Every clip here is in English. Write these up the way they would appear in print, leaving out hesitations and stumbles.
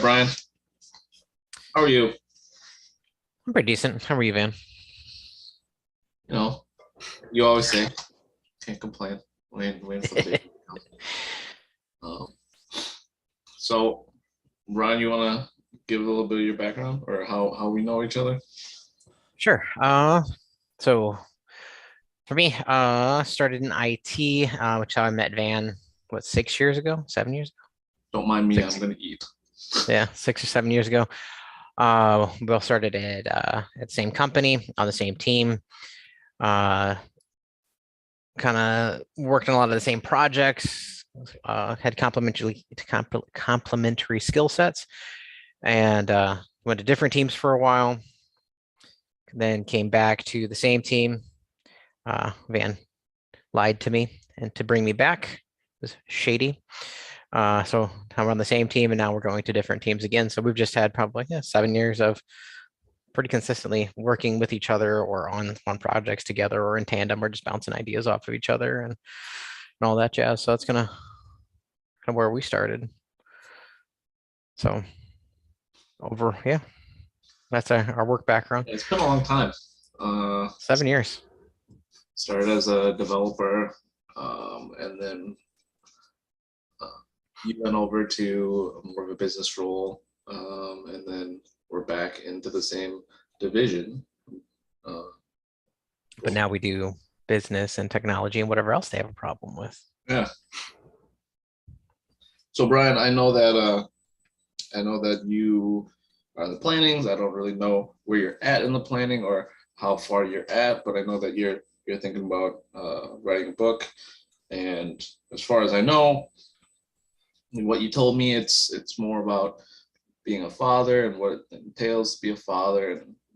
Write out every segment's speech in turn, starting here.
right, Brian. How are you? I'm pretty decent. How are you, Van? You know, you always say can't complain. Waiting for the day to come. Um, so, Brian, you want to give a little bit of your background or how we know each other? Sure. So for me, started in IT, which how I met Van, what, 6 years ago, 7 years, Don't mind me. I'm six, gonna eat. yeah, 6 or 7 years ago. We both started at the same company on the same team. Uh, kind of worked on a lot of the same projects. Had complementary skill sets, and went to different teams for a while. Then came back to the same team. Van lied to me and to bring me back. It was shady. So now we're on the same team and now we're going to different teams again. So we've just had probably 7 years of pretty consistently working with each other or on projects together or in tandem or just bouncing ideas off of each other and all that jazz. So that's kind of where we started. So yeah, that's our work background. It's been a long time. Uh, 7 years. Started as a developer, and then you went over to more of a business role, and then we're back into the same division. Uh, But now we do business and technology and whatever else they have a problem with. yeah. So Brian, I know that you are in the plannings. I don't really know where you're at in the planning or how far you're at, but I know that you're thinking about writing a book. And as far as I know, what you told me, it's more about being a father and what it entails to be a father,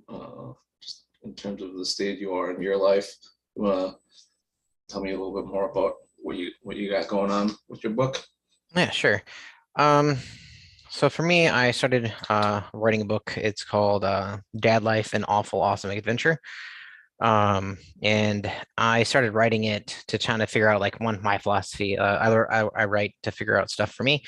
and just in terms of the stage you are in your life. You want to tell me a little bit more about what you got going on with your book? Yeah, sure. Um, so for me, I started writing a book. It's called Dad Life: An Awful Awesome Adventure. And I started writing it to try to figure out like one my philosophy. I write to figure out stuff for me.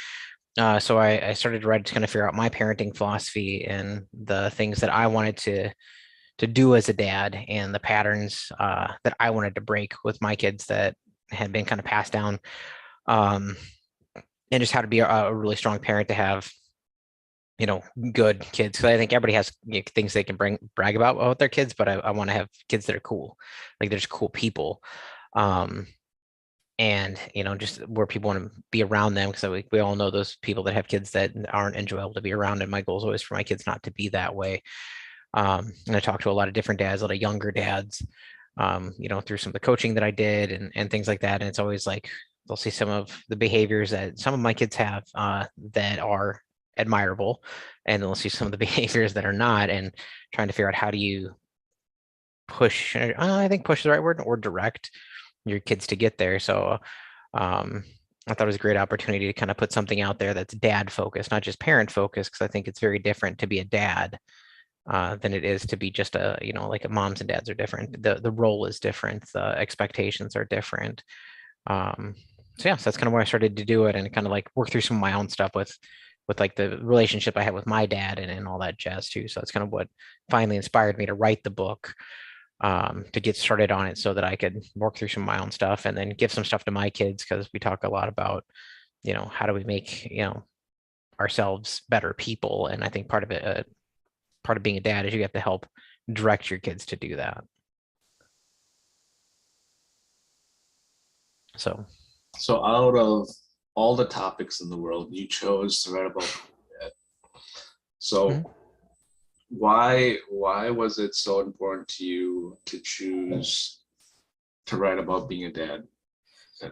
So I started to write to kind of figure out my parenting philosophy and the things that I wanted to do as a dad and the patterns that I wanted to break with my kids that had been kind of passed down. Um, and just how to be a really strong parent to have good kids. Because I think everybody has things they can brag about their kids, but I want to have kids that are cool, like they're just cool people. Um, and just where people want to be around them, because we all know those people that have kids that aren't enjoyable to be around, and my goal is always for my kids not to be that way. And I talked to a lot of different dads, a lot of younger dads, through some of the coaching that I did and things like that. And it's always like they'll see some of the behaviors that some of my kids have that are admirable, and they'll see some of the behaviors that are not, and trying to figure out how do you push, I think push is the right word, or direct your kids to get there. So I thought it was a great opportunity to kind of put something out there that's dad focused, not just parent focused, because I think it's very different to be a dad than it is to be just like moms and dads are different. The role is different. The expectations are different. So yeah, so that's kind of where I started to do it and kind of like work through some of my own stuff with like the relationship I had with my dad and all that jazz too. So that's kind of what finally inspired me to write the book, to get started on it so that I could work through some of my own stuff and then give some stuff to my kids, because we talk a lot about, how do we make, ourselves better people. And I think part of it, part of being a dad is you have to help direct your kids to do that. So, So out of all the topics in the world, you chose to write about that. So mhm. why was it so important to you to choose to write about being a dad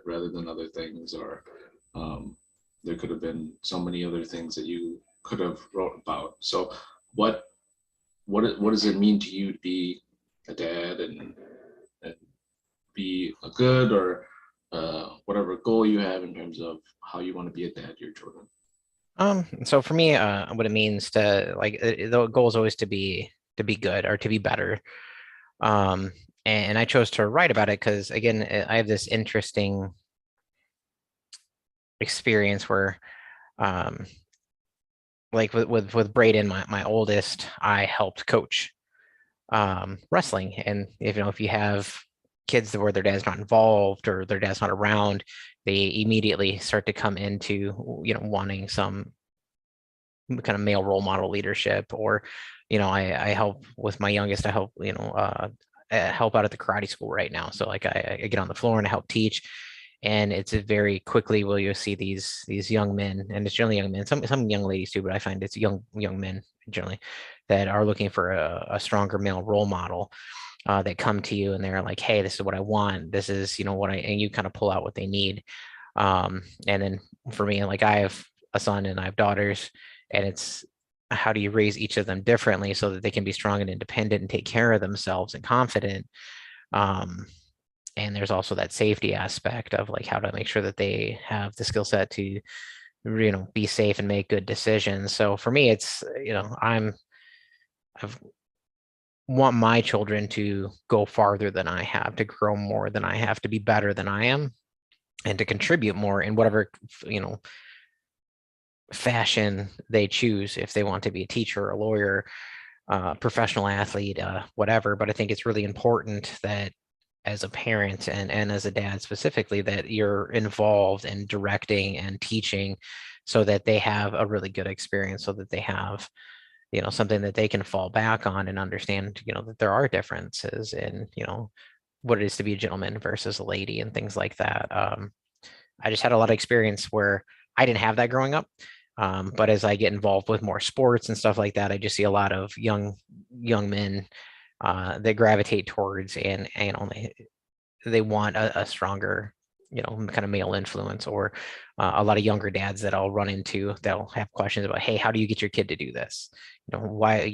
rather than other things, or um, there could have been so many other things that you could have wrote about. So what what does it mean to you to be a dad and be a good or whatever goal you have in terms of how you want to be a dad to your children? So for me, what it means to like the goal is always to be good or to be better. Um, and I chose to write about it because again, I have this interesting experience where um like with Braden, my oldest, I helped coach wrestling. And if you have kids where their dad's not involved or their dad's not around, they immediately start to come into wanting some kind of male role model leadership. Or I help with my youngest. I help help out at the karate school right now. So like I get on the floor and I help teach. And it's a very quickly will you see these young men, and it's generally young men, some young ladies too, but I find it's young men generally that are looking for a stronger male role model, that come to you and they're like, hey, this is what I want. This is what and you kind of pull out what they need. And then for me, like I have a son and I have daughters, and it's how do you raise each of them differently so that they can be strong and independent and take care of themselves and confident. Um, and there's also that safety aspect of like how to make sure that they have the skill set to be safe and make good decisions. So for me, it's I've want my children to go farther than I have, to grow more than I have, to be better than I am, and to contribute more in whatever fashion they choose. If they want to be a teacher, a lawyer, professional athlete, whatever. But I think it's really important that as a parent and as a dad specifically, that you're involved in directing and teaching so that they have a really good experience, so that they have something that they can fall back on and understand that there are differences in what it is to be a gentleman versus a lady and things like that. I just had a lot of experience where I didn't have that growing up. But as I get involved with more sports and stuff like that, I just see a lot of young men that gravitate towards, and they want a stronger, kind of male influence. Or a lot of younger dads that I'll run into, they'll have questions about, hey, how do you get your kid to do this? Why,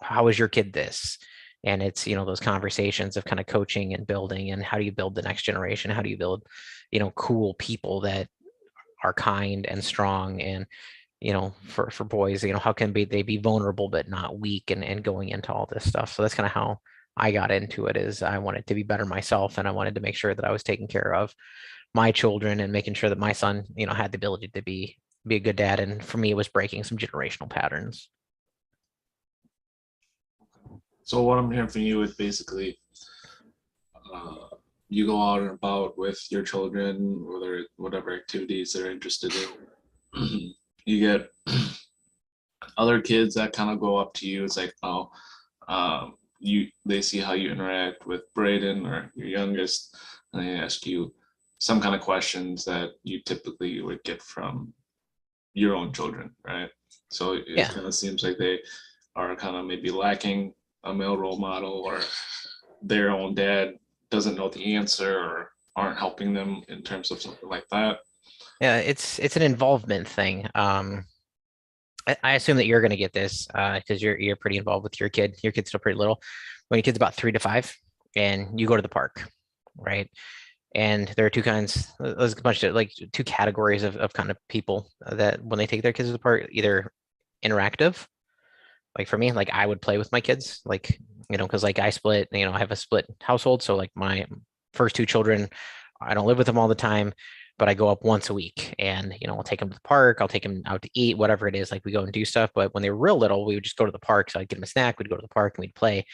how is your kid this? And it's, those conversations of kind of coaching and building, and how do you build the next generation? How do you build, cool people that are kind and strong? And for boys, how can they be vulnerable but not weak, and going into all this stuff. So that's kind of how I got into it. Is I wanted to be better myself, and I wanted to make sure that I was taking care of my children and making sure that my son had the ability to be a good dad. And for me, it was breaking some generational patterns. So what I'm hearing from you is basically you go out and about with your children, whatever activities they're interested in. You get other kids that kind of go up to you. It's like, oh, they see how you interact with Braden or your youngest, and they ask you some kind of questions that you typically would get from your own children, right? So it kind of seems like they are kind of maybe lacking a male role model, or their own dad doesn't know the answer, or aren't helping them in terms of something like that. Yeah, it's an involvement thing. I assume that you're going to get this because you're pretty involved with your kid. Your kid's still pretty little. When your kid's about 3 to 5, and you go to the park, right? And there are two kinds, there's a bunch of like two categories of kind of people that when they take their kids to the park, either interactive. Like for me, like I would play with my kids, like, because like I split, I have a split household. So like my first two children, I don't live with them all the time, but I go up once a week, and, I'll take them to the park. I'll take them out to eat, whatever it is. Like we go and do stuff. But when they were real little, we would just go to the park. So I'd get them a snack. We'd go to the park and we'd play,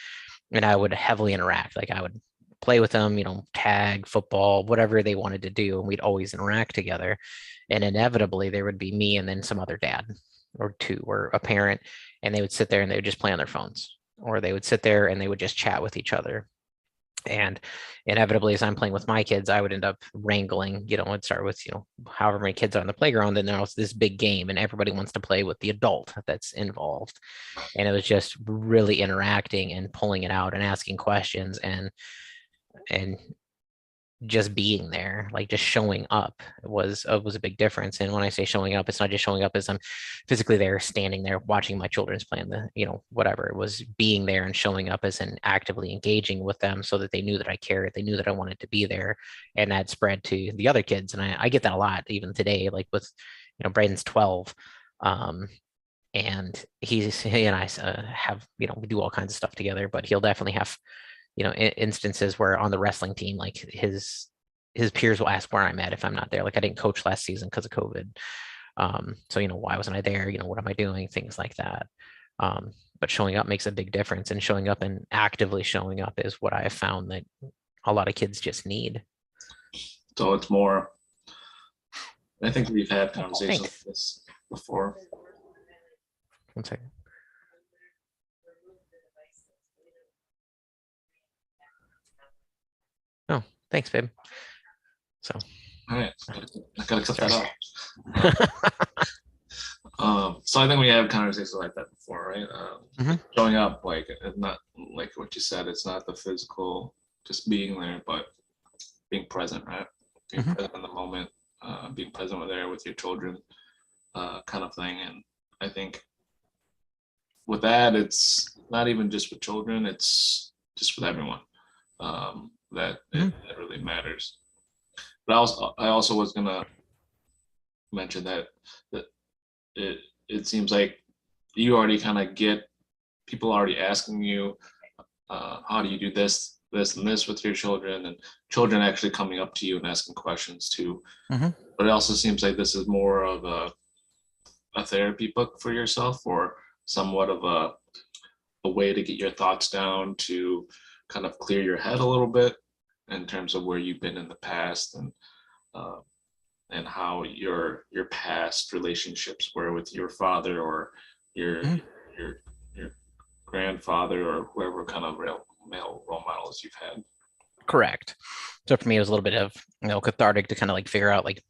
and I would heavily interact. Like I would play with them, tag, football, whatever they wanted to do. And we'd always interact together. And inevitably there would be me and then some other dad or two or a parent, and they would sit there and they would just play on their phones, or they would sit there and they would just chat with each other. And inevitably, as I'm playing with my kids, I would end up wrangling, it'd start with, however many kids are on the playground. And there's this big game, and everybody wants to play with the adult that's involved. And it was just really interacting and pulling it out and asking questions, and just being there, like just showing up was a big difference. And when I say showing up, it's not just showing up as I'm physically there, standing there, watching my children's play, whatever. It was being there and showing up as in actively engaging with them, so that they knew that I cared, they knew that I wanted to be there. And that spread to the other kids. And I get that a lot even today, like with, Braden's 12. And he and I have, we do all kinds of stuff together, but he'll definitely have instances where on the wrestling team, like his peers will ask where I'm at if I'm not there. Like I didn't coach last season because of COVID. So, why wasn't I there? What am I doing? Things like that. But showing up makes a big difference, and showing up and actively showing up is what I have found that a lot of kids just need. So it's more, I think we've had conversations like Thanks. this before. One second. Oh, thanks, babe. So, All right, I gotta cut that sorry. out. So I think we have conversations like that before, right? Mhm. Showing up, like, it's not like what you said. It's not the physical, just being there, but being present, right? Being Mhm. present in the moment, being present there with your children, kind of thing. And I think with that, it's not even just with children; it's just with everyone. That Mhm. it really matters. But I also was gonna mention that it it seems like you already kind of get people already asking you, how do you do this and this with your children, and children actually coming up to you and asking questions too. Mhm. But it also seems like this is more of a therapy book for yourself, or somewhat of a way to get your thoughts down, to kind of clear your head a little bit in terms of where you've been in the past, uh, and how your past relationships were with your father, or your Mhm. your your grandfather, or whoever kind of male role models you've had. Correct. So for me, it was a little bit of cathartic to kind of like figure out like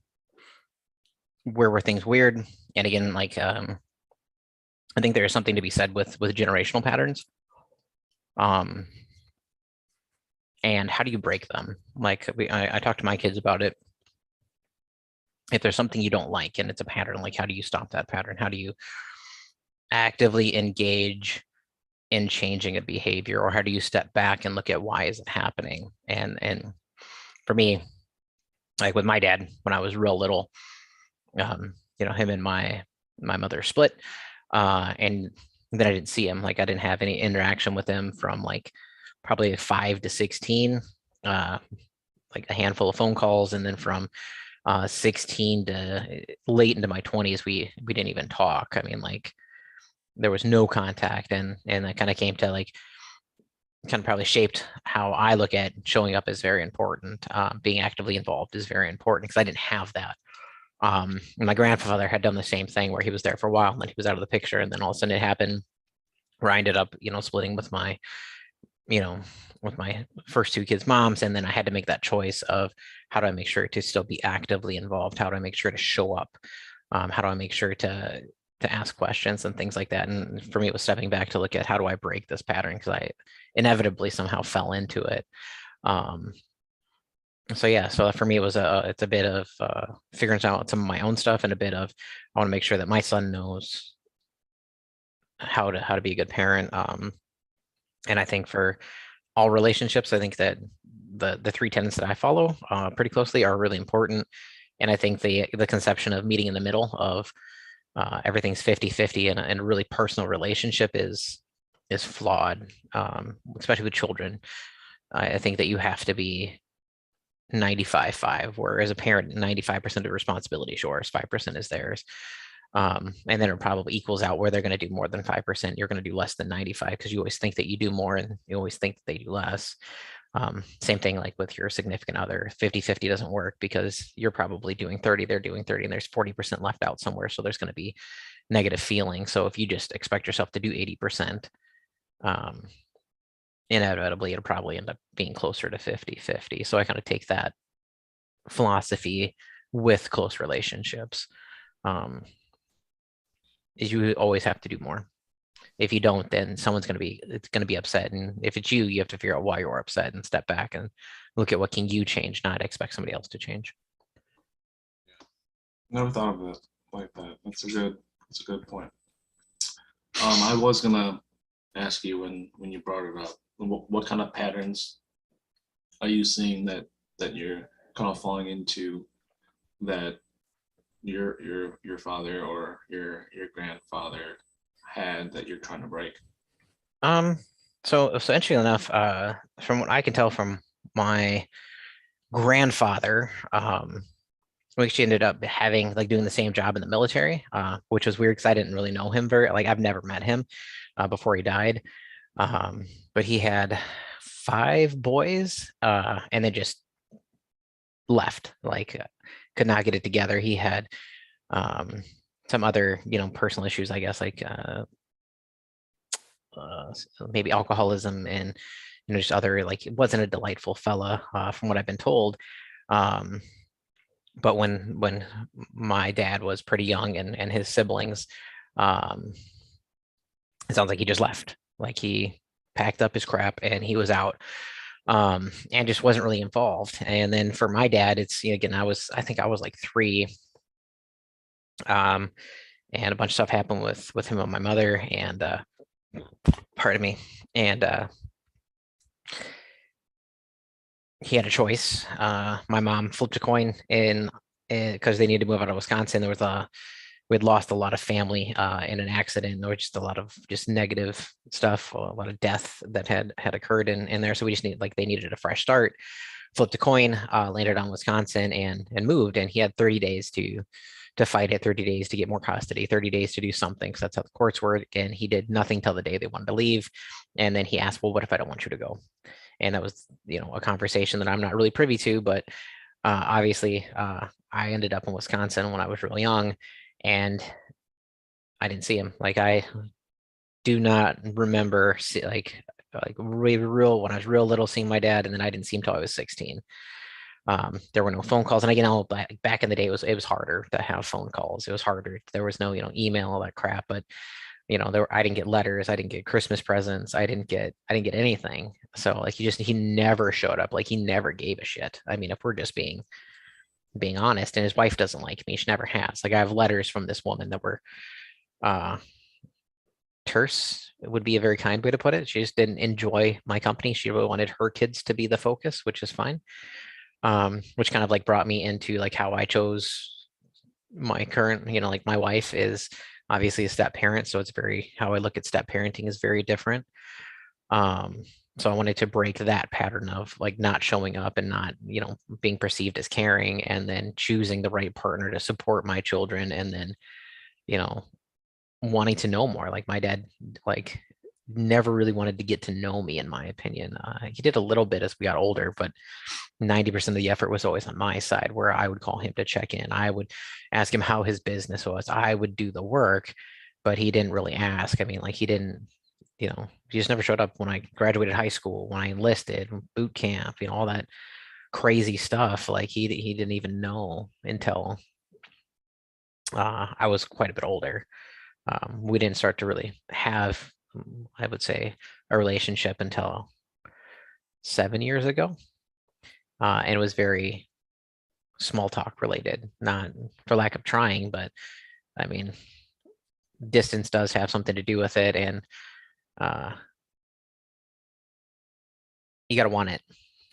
where were things weird, and again, like I think there is something to be said with generational patterns. Um, and how do you break them? Like I talk to my kids about it. If there's something you don't like and it's a pattern, like how do you stop that pattern? How do you actively engage in changing a behavior, or how do you step back and look at why is it happening? And for me, like with my dad, when I was real little, him and my mother split, and then I didn't see him. Like I didn't have any interaction with him from like probably 5 to 16, like a handful of phone calls, and then from 16 to late into my 20s, we didn't even talk. I mean, like there was no contact, and that kind of came to like kind of probably shaped how I look at showing up is very important. Being actively involved is very important because I didn't have that. My grandfather had done the same thing where he was there for a while and then he was out of the picture, and then all of a sudden it happened where I ended up, splitting you know, with my first two kids' moms, and then I had to make that choice of how do I make sure to still be actively involved? How do I make sure to show up? How do I make sure to ask questions and things like that? And for me, it was stepping back to look at how do I break this pattern, because I inevitably somehow fell into it. Um, so yeah, so for me, it's a bit of figuring out some of my own stuff, and a bit of I want to make sure that my son knows how to be a good parent. And I think for all relationships, I think that the three tenets that I follow pretty closely are really important. And I think the conception of meeting in the middle of everything's 50-50 and a really personal relationship is flawed, especially with children. I think that you have to be 95-5, whereas a parent, 95% of the responsibility is yours, 5% is theirs. And then it probably equals out where they're going to do more than 5%. You're going to do less than 95 because you always think that you do more and you always think that they do less. Same thing like with your significant other. 50-50 doesn't work because you're probably doing 30, they're doing 30, and there's 40% left out somewhere. So there's going to be negative feeling. So if you just expect yourself to do 80%, um, inevitably it'll probably end up being closer to 50-50. So I kind of take that philosophy with close relationships. Um, is you always have to do more. If you don't, then it's going to be upset. And if it's you, you have to figure out why you're upset and step back and look at what can you change, not expect somebody else to change. Never thought of it like that. That's a good point. I was gonna ask you when you brought it up, what kind of patterns are you seeing that you're kind of falling into, that your father or your grandfather had, that you're trying to break? Um, so interesting enough, from what I can tell from my grandfather, we actually ended up having like doing the same job in the military, which was weird because I didn't really know him very like I've never met him before he died. But he had 5 boys, and then just left, like could not get it together. He had um, some other, personal issues, I guess, like maybe alcoholism and just other like it wasn't a delightful fella from what I've been told. Um, but when my dad was pretty young and his siblings, um, it sounds like he just left. Like he packed up his crap and he was out, and just wasn't really involved. And then for my dad, it's again, I think I was like 3, um, and a bunch of stuff happened with him and my mother, and pardon me, and he had a choice. My mom flipped a coin in because they needed to move out of Wisconsin. There was a we had lost a lot of family in an accident. There was just a lot of just negative stuff, a lot of death that had occurred in there. So we just they needed a fresh start. Flipped a coin, landed on Wisconsin, and moved. And he had 30 days to fight it, 30 days to get more custody, 30 days to do something, because that's how the courts work. And he did nothing till the day they wanted to leave. And then he asked, well, what if I don't want you to go? And that was, a conversation that I'm not really privy to, but obviously I ended up in Wisconsin when I was real young, and I didn't see him. Like I do not remember real when I was real little seeing my dad, and then I didn't see him till I was 16. There were no phone calls, and again, back in the day, it was harder to have phone calls. It was harder. There was no email, all that crap. But I didn't get letters, I didn't get Christmas presents, I didn't get anything. So like he never showed up. Like he never gave a shit. I mean, if we're just being honest, and his wife doesn't like me. She never has. Like I have letters from this woman that were uh terse. It would be a very kind way to put it. She just didn't enjoy my company. She really wanted her kids to be the focus, which is fine. Which kind of like brought me into like how I chose my current, like my wife is obviously a step parent, so it's very how I look at step parenting is very different. Um, so I wanted to break that pattern of like not showing up and not, being perceived as caring, and then choosing the right partner to support my children, and then, you know, wanting to know more. Like my dad, like never really wanted to get to know me, in my opinion. He did a little bit as we got older, but 90% of the effort was always on my side, where I would call him to check in. I would ask him how his business was. I would do the work, but he didn't really ask. I mean, like he didn't, he just never showed up when I graduated high school, when I enlisted, boot camp, all that crazy stuff. Like he didn't even know until I was quite a bit older. We didn't start to really have, I would say, a relationship until 7 years ago. And it was very small talk related, not for lack of trying, but I mean, distance does have something to do with it. And uh, you got to want it,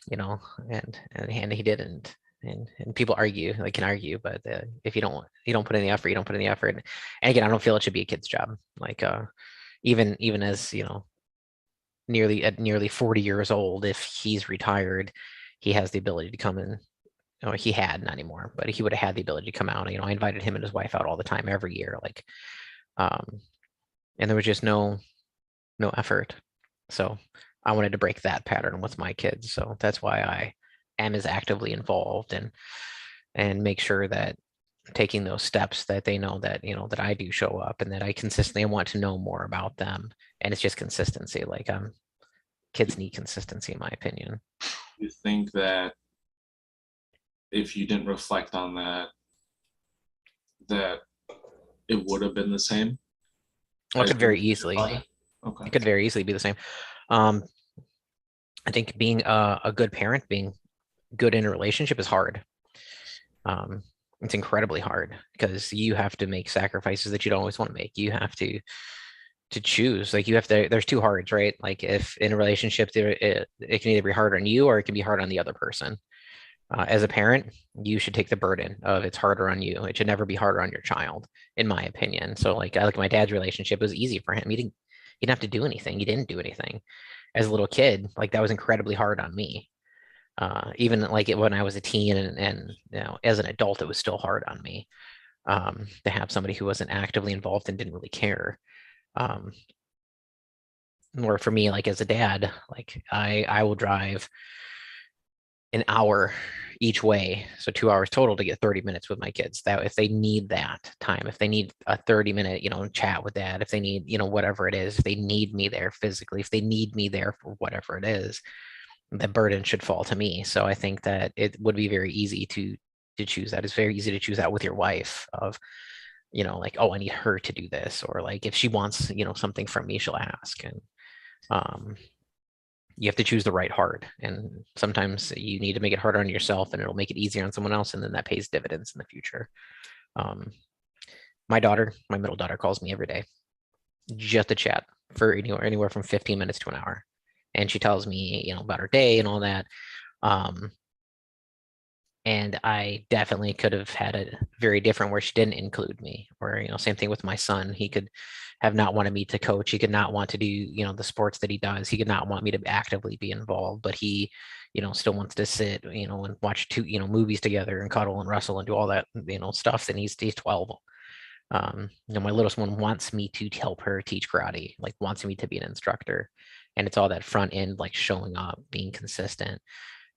you know, and he didn't. And people argue, like can argue, but if you don't put in the effort, you don't put in the effort. And again, I don't feel it should be a kid's job. Like even as nearly 40 years old, if he's retired, he has the ability to come in. Oh, he had not anymore, but he would have had the ability to come out. I invited him and his wife out all the time, every year, like, um, and there was just no effort. So I wanted to break that pattern with my kids. So that's why I am as actively involved, and make sure that taking those steps, that they know that that I do show up, and that I consistently want to know more about them. And it's just consistency. Like kids need consistency, in my opinion. You think that if you didn't reflect on that it would have been the same Well, it as could you very easily. okay. It could very easily be the same. Um, I think being a good parent, being good in a relationship is hard. Um, it's incredibly hard because you have to make sacrifices that you don't always want to make. You have to choose. Like you have to. There's two hards, right? Like if in a relationship, it can either be hard on you or it can be hard on the other person. As a parent, you should take the burden of it's harder on you. It should never be harder on your child, in my opinion. So like I look at my dad's relationship, it was easy for him. He didn't have to do anything. He didn't do anything. As a little kid, like that was incredibly hard on me. Even like when I was a teen and as an adult, it was still hard on me to have somebody who wasn't actively involved and didn't really care. Um, or for me, like as a dad, like I will drive an hour each way, so 2 hours total to get 30 minutes with my kids. That if they need that time, if they need a 30-minute, chat with dad, if they need, whatever it is, if they need me there physically, if they need me there for whatever it is, the burden should fall to me. So I think that it would be very easy to choose that. It's very easy to choose that with your wife of, like, oh, I need her to do this, or like if she wants, something from me, she'll ask. And um, you have to choose the right hard. And sometimes you need to make it harder on yourself and it'll make it easier on someone else. And then that pays dividends in the future. Um, my middle daughter calls me every day just to chat for anywhere from 15 minutes to an hour. And she tells me, about her day and all that. Um, and I definitely could have had it very different where she didn't include me. Or, same thing with my son. He could have not wanted me to coach. He could not want to do, the sports that he does. He could not want me to actively be involved, but he, still wants to sit, and watch movies together and cuddle and wrestle and do all that, stuff. And he's 12. My littlest one wants me to help her teach karate, like wants me to be an instructor. And it's all that front end, like showing up, being consistent,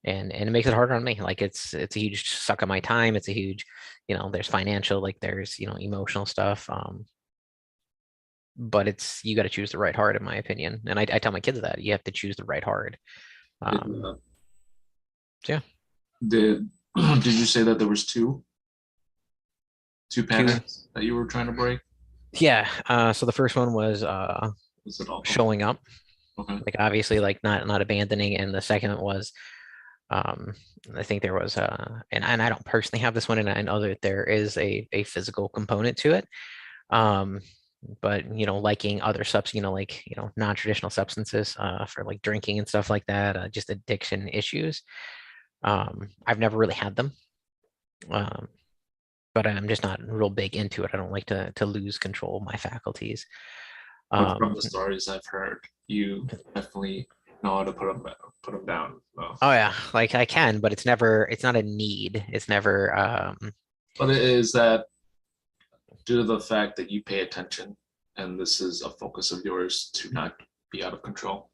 and it makes it harder on me. Like it's a huge suck of my time. It's a huge, there's financial, like there's, emotional stuff. But you got to choose the right hard, in my opinion. And I tell my kids that you have to choose the right hard. Did, So yeah, did did you say that there was two two, patterns that you were trying to break? yeah. So the first one was Is it all showing up, okay? like obviously, like not abandoning, and the second was um I think there was and I don't personally have this one, and I know that there is a physical component to it. Um, but liking other subs, like non-traditional substances for like drinking and stuff like that, just addiction issues. I've never really had them. Um, but I'm just not real big into it. I don't like to lose control of my faculties. But from Um, the stories I've heard, you definitely know how to put them down. So. oh yeah, like I can, but it's not a need. It's never But it is that due to the fact that you pay attention and this is a focus of yours to not be out of control.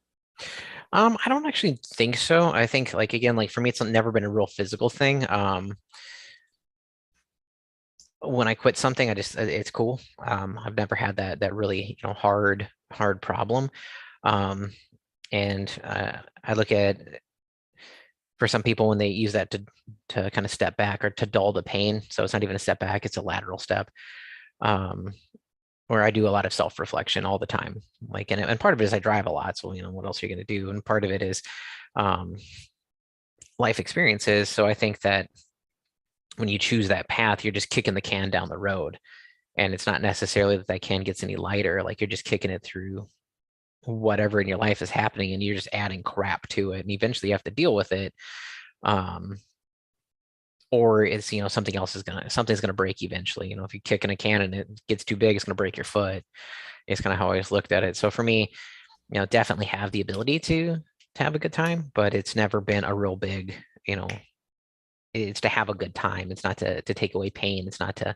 I don't actually think so. I think like again, like for me, it's never been a real physical thing. When I quit something, it's cool. I've never had that really, hard problem. Um, and I look at for some people when they use that to kind of step back or to dull the pain. So it's not even a step back, it's a lateral step. Um, where I do a lot of self-reflection all the time. Like, and part of it is I drive a lot. So, what else are you going to do? And part of it is um, life experiences. So I think that when you choose that path, you're just kicking the can down the road. And it's not necessarily that that can gets any lighter. Like you're just kicking it through whatever in your life is happening and you're just adding crap to it. And eventually you have to deal with it. Um, or it's, something's gonna break eventually. If you kick in a can and it gets too big, it's gonna break your foot. It's kind of how I always looked at it. So for me, definitely have the ability to have a good time, but it's never been a real big, it's to have a good time. It's not to take away pain. It's not to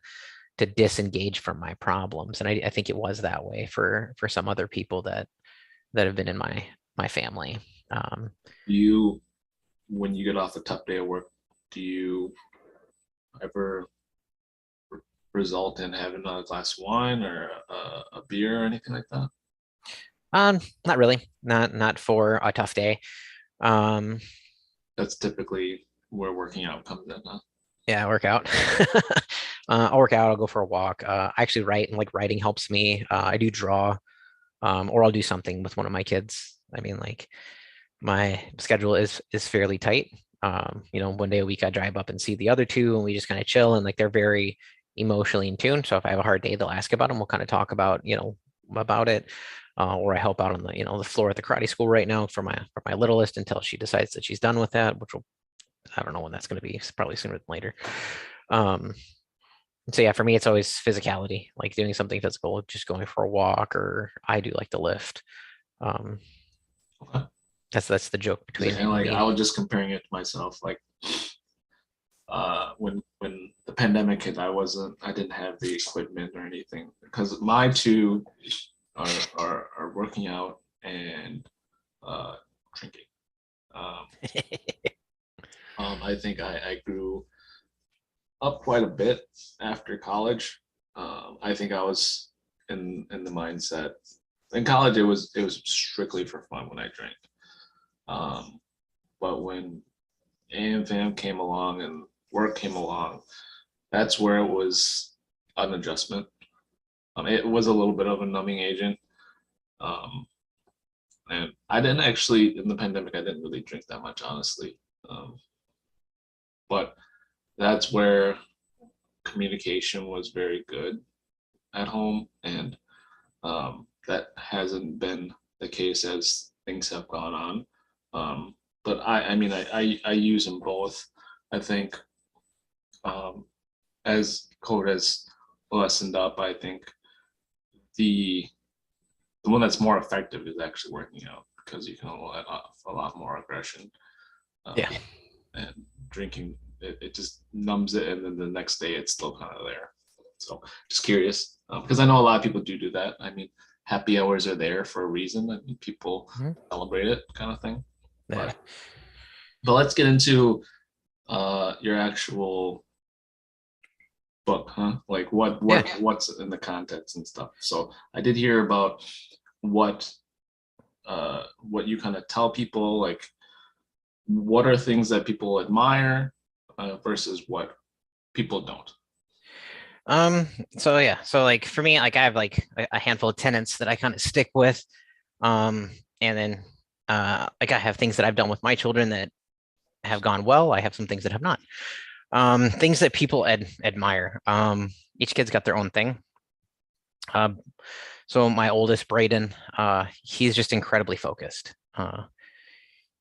disengage from my problems. And I think it was that way for some other people that have been in my family. You, when you get off a tough day of work, do you ever result in having a glass of wine or a beer or anything like that? Not really, not for a tough day. Um, That's typically where working out comes in, huh? yeah, work out. I'll work out. I'll go for a walk. I actually write, and like writing helps me. I do draw, or I'll do something with one of my kids. I mean, like my schedule is fairly tight. One day a week I drive up and see the other two, and we just kind of chill. And like they're very emotionally in tune. So if I have a hard day, they'll ask about them. We'll kind of talk about it. Or I help out on the floor at the karate school right now for my littlest until she decides that she's done with that, which will I don't know when that's going to be. It's probably sooner than later. Um, so yeah, for me, it's always physicality, like doing something physical, just going for a walk, or I do like to lift. Um, Okay. That's the joke between And him and like I me. was just comparing it to myself, like when the pandemic hit, I didn't have the equipment or anything because my two are working out and uh, drinking. Um, I think I grew up quite a bit after college. I think I was in the mindset in college. It was strictly for fun when I drank. Um, but when AM fam came along and work came along, that's where it was an adjustment. It was a little bit of a numbing agent. Um, and I didn't actually in the pandemic. I didn't really drink that much, honestly. Um, but that's where communication was very good at home, and that hasn't been the case as things have gone on. But I mean, I use them both. I think um, as code has lessened up, I think the the one that's more effective is actually working out because you can let off a lot more aggression. Yeah. Um, and drinking it just numbs it, and then the next day it's still kind of there. So just curious because I know a lot of people do that. I mean, happy hours are there for a reason. I mean, people Mhm. celebrate it, kind of thing. Yeah. But let's get into your actual book, huh? Like Yeah. what's in the contents and stuff. So I did hear about what what you kind of tell people, like what are things that people admire versus what people don't. Um, so yeah, so like for me, like I have like a handful of tenants that I kind of stick with. Um, and then like I have things that I've done with my children that have gone well. I have some things that have not. Things that people admire. Each kid's got their own thing. Um, so my oldest, Braden, he's just incredibly focused.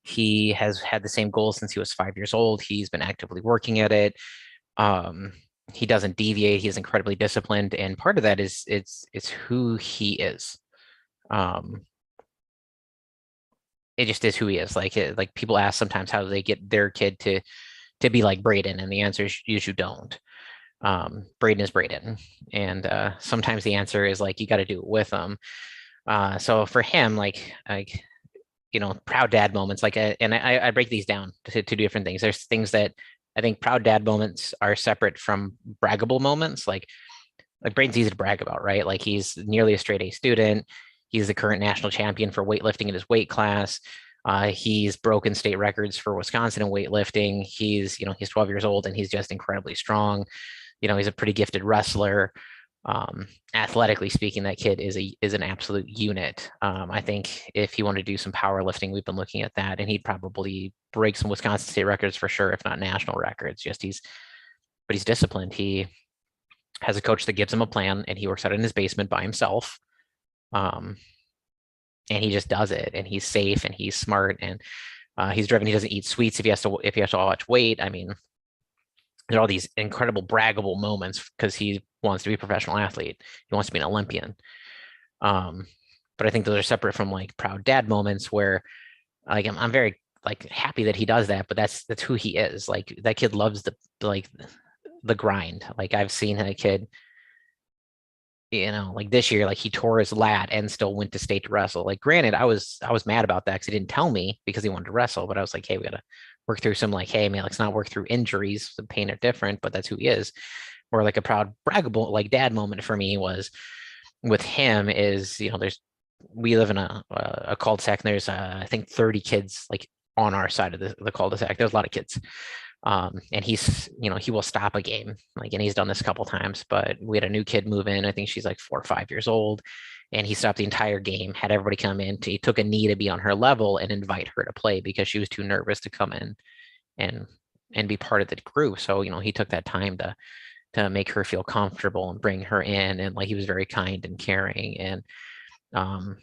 He has had the same goal since he was 5 years old. He's been actively working at it. Um, he doesn't deviate. He's incredibly disciplined, and part of that is it's who he is. Um, it just is who he is. Like people ask sometimes how do they get their kid to be like Braden, and the answer is you don't. Braden is Braden, and sometimes the answer is like you got to do it with them. So for him, like proud dad moments, and I break these down to different things. There's things that I think proud dad moments are separate from braggable moments. Like Braden's easy to brag about, right? Like he's nearly a straight A student. He's the current national champion for weightlifting in his weight class. He's broken state records for Wisconsin in weightlifting. He's 12 years old and he's just incredibly strong. He's a pretty gifted wrestler. Athletically speaking, that kid is an absolute unit. I think if he wanted to do some powerlifting, we've been looking at that, and he'd probably break some Wisconsin state records for sure, if not national records. But he's disciplined. He has a coach that gives him a plan, and he works out in his basement by himself. Um, and he just does it, and he's safe, and he's smart, and he's driven. He doesn't eat sweets if he has to watch weight. I mean, there are all these incredible braggable moments because he wants to be a professional athlete. He wants to be an Olympian. Um, but I think those are separate from like proud dad moments where like I'm very like happy that he does that, but that's who he is. Like that kid loves the grind. Like I've seen a kid, like this year, like he tore his lat and still went to state to wrestle. Like granted, I was mad about that because he didn't tell me because he wanted to wrestle, but I was like, hey, we gotta work through some like, hey man, let's not work through injuries. The pain are different, but that's who he is. Or like a proud braggable like dad moment for me was with him is we live in a cul-de-sac and there's I think 30 kids like on our side of the cul-de-sac. There's a lot of kids. And he will stop a game, like, and he's done this a couple times, but we had a new kid move in. I think she's like 4 or 5 years old, and he stopped the entire game, had everybody come in. He took a knee to be on her level and invite her to play because she was too nervous to come in and be part of the group. So, he took that time to make her feel comfortable and bring her in. And like, he was very kind and caring and, um,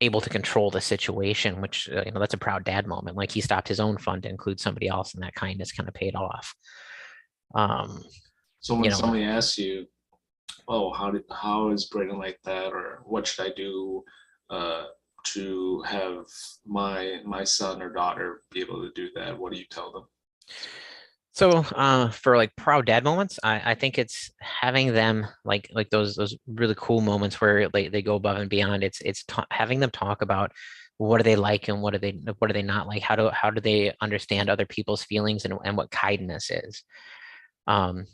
able to control the situation, which that's a proud dad moment. Like he stopped his own fun to include somebody else, and that kindness kind of paid off. Um, So when you know, somebody asks you, "Oh, how is Braden like that?" or "What should I do?" Uh, to have my son or daughter be able to do that, what do you tell them? So for like proud dad moments, I think it's having them like those really cool moments where they go above and beyond. It's having them talk about what do they like and what do they not like? How do they understand other people's feelings and what kindness is? Um,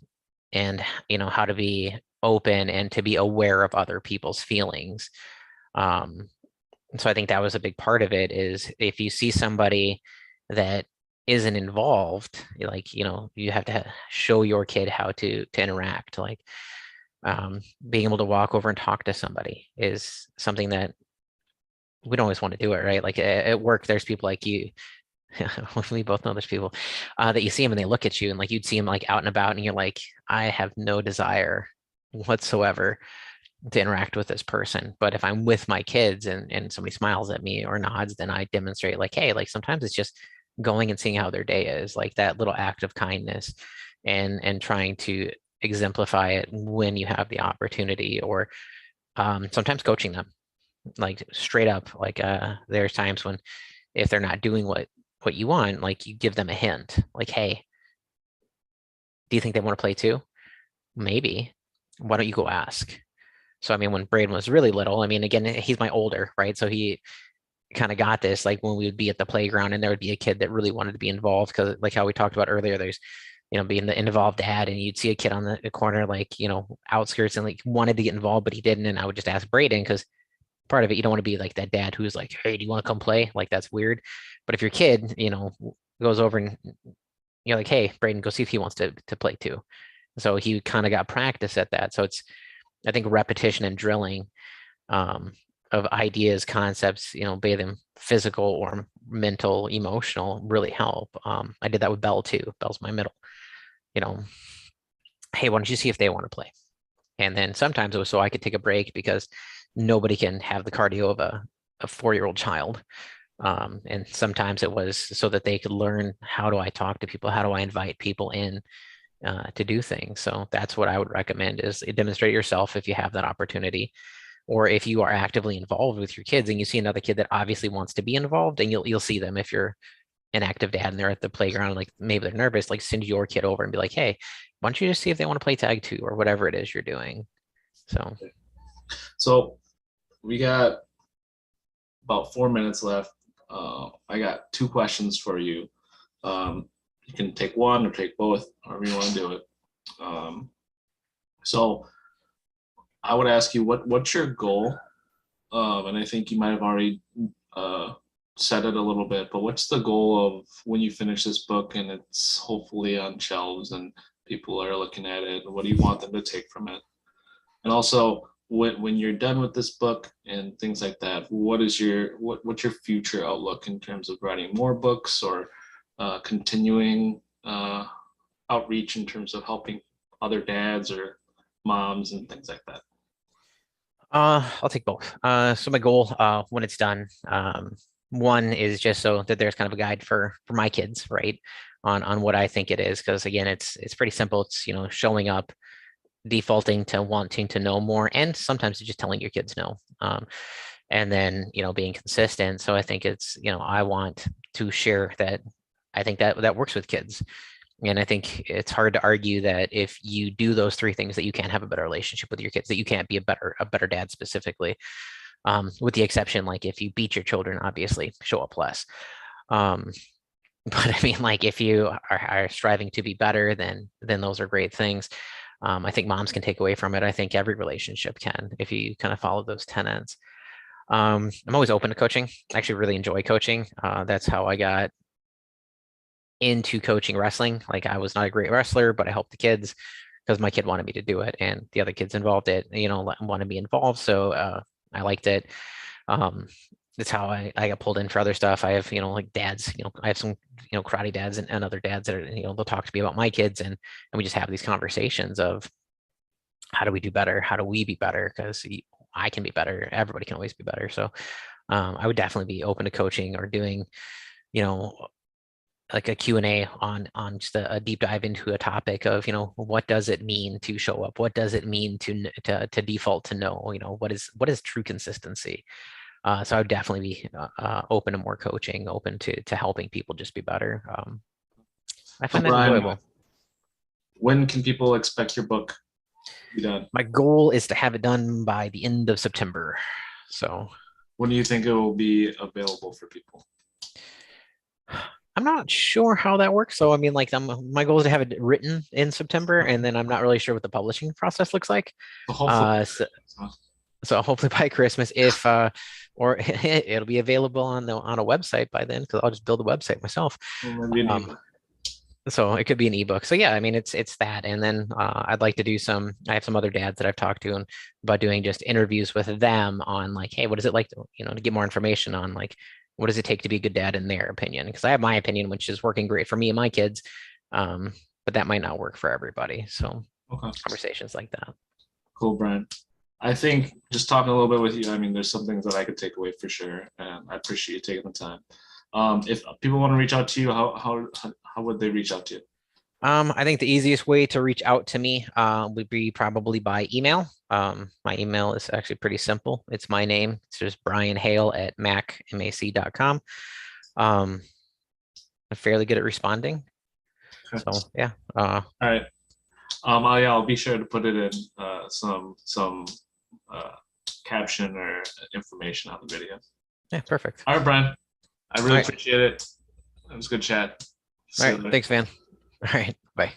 and how to be open and to be aware of other people's feelings. Um, so I think that was a big part of it is if you see somebody that isn't involved, like, you have to show your kid how to interact. Like being able to walk over and talk to somebody is something that we don't always want to do it, right? Like at work, there's people like you. We both know there's people that you see them and they look at you and like you'd see them like out and about and you're like, I have no desire whatsoever to interact with this person. But if I'm with my kids and somebody smiles at me or nods, then I demonstrate like, hey, like sometimes it's just going and seeing how their day is, like that little act of kindness and trying to exemplify it when you have the opportunity or sometimes coaching them like straight up. Like there's times when if they're not doing what you want, like you give them a hint, like, hey, do you think they want to play too? Maybe. Why don't you go ask? So I mean, when Braden was really little, I mean, again, he's my older, right? So he kind of got this, like when we would be at the playground and there would be a kid that really wanted to be involved, because like how we talked about earlier, there's being the involved dad, and you'd see a kid on the corner, like outskirts, and like wanted to get involved, but he didn't. And I would just ask Braden because part of it, you don't want to be like that dad who's like, hey, do you want to come play? Like that's weird. But if your kid, goes over and you're like, hey, Braden, go see if he wants to play too. So he kind of got practice at that. So it's I think repetition and drilling um, of ideas, concepts, be them physical or mental, emotional, really help. I did that with Belle too. Belle's my middle. You know, hey, why don't you see if they want to play? And then sometimes it was so I could take a break because nobody can have the cardio of a 4-year-old child. And sometimes it was so that they could learn how do I talk to people, how do I invite people in to do things. So that's what I would recommend is demonstrate yourself if you have that opportunity, or if you are actively involved with your kids and you see another kid that obviously wants to be involved, and you'll see them if you're an active dad and they're at the playground, like maybe they're nervous, like send your kid over and be like, hey, why don't you just see if they want to play tag too, or whatever it is you're doing. So So we got about 4 minutes left. I got two questions for you. You can take one or take both, however you want to do it. So I would ask you, what's your goal? And I think you might have already uh, said it a little bit, but what's the goal of when you finish this book and it's hopefully on shelves and people are looking at it? What do you want them to take from it? And also, when you're done with this book and things like that, what's your future outlook in terms of writing more books or continuing outreach in terms of helping other dads or moms and things like that? I'll take both. So my goal when it's done, one is just so that there's kind of a guide for my kids, right? On what I think it is, because again, it's pretty simple. It's showing up, defaulting to wanting to know more, and sometimes just telling your kids no. And then being consistent. So I think it's I want to share that I think that works with kids. And I think it's hard to argue that if you do those three things, that you can't have a better relationship with your kids, that you can't be a better dad specifically, with the exception, like if you beat your children, obviously show up less. Um, but I mean, like if you are striving to be better, then those are great things. I think moms can take away from it. I think every relationship can if you kind of follow those tenets. I'm always open to coaching. I actually really enjoy coaching. That's how I got into coaching wrestling. Like I was not a great wrestler, but I helped the kids because my kid wanted me to do it, and the other kids involved it, wanted me involved. So I liked it. Um, that's how I got pulled in for other stuff. I have, like dads, I have some, karate dads and other dads that are, they'll talk to me about my kids, and we just have these conversations of how do we do better? How do we be better? Because I can be better. Everybody can always be better. So I would definitely be open to coaching or doing, you know, like a Q&A on just a deep dive into a topic of, what does it mean to show up? What does it mean to default to know? What is true consistency? So I would definitely be open to more coaching, open to helping people just be better. I So find that Brian, enjoyable. when can people expect your book to be done? My goal is to have it done by the end of September. So When do you think it will be available for people? I'm not sure how that works. So I mean, like, my goal is to have it written in September, and then I'm not really sure what the publishing process looks like. So hopefully, So, so hopefully by Christmas, if or it'll be available on a website by then, because I'll just build a website myself. maybe an Um, ebook. so it could be an ebook. So yeah, I mean, it's that, and then I'd like to do some. I have some other dads that I've talked to, and about doing just interviews with them on, like, hey, what is it like to, to get more information on, like, what does it take to be a good dad in their opinion? Because I have my opinion, which is working great for me and my kids, but that might not work for everybody. So Okay, conversations like that. cool, Brian. I think just talking a little bit with you, I mean, there's some things that I could take away for sure, and I appreciate you taking the time. If people want to reach out to you, how would they reach out to you? I think the easiest way to reach out to me would be probably by email. My email is actually pretty simple. It's my name. It's just Brian Hale at mac.com. I'm fairly good at responding. Okay. So yeah. All right. I'll be sure to put it in some uh, caption or information on the video. Yeah, perfect. All right, Brian. I All really right. appreciate it. It was a good chat. All See you right. later. Thanks, man. All right. Bye.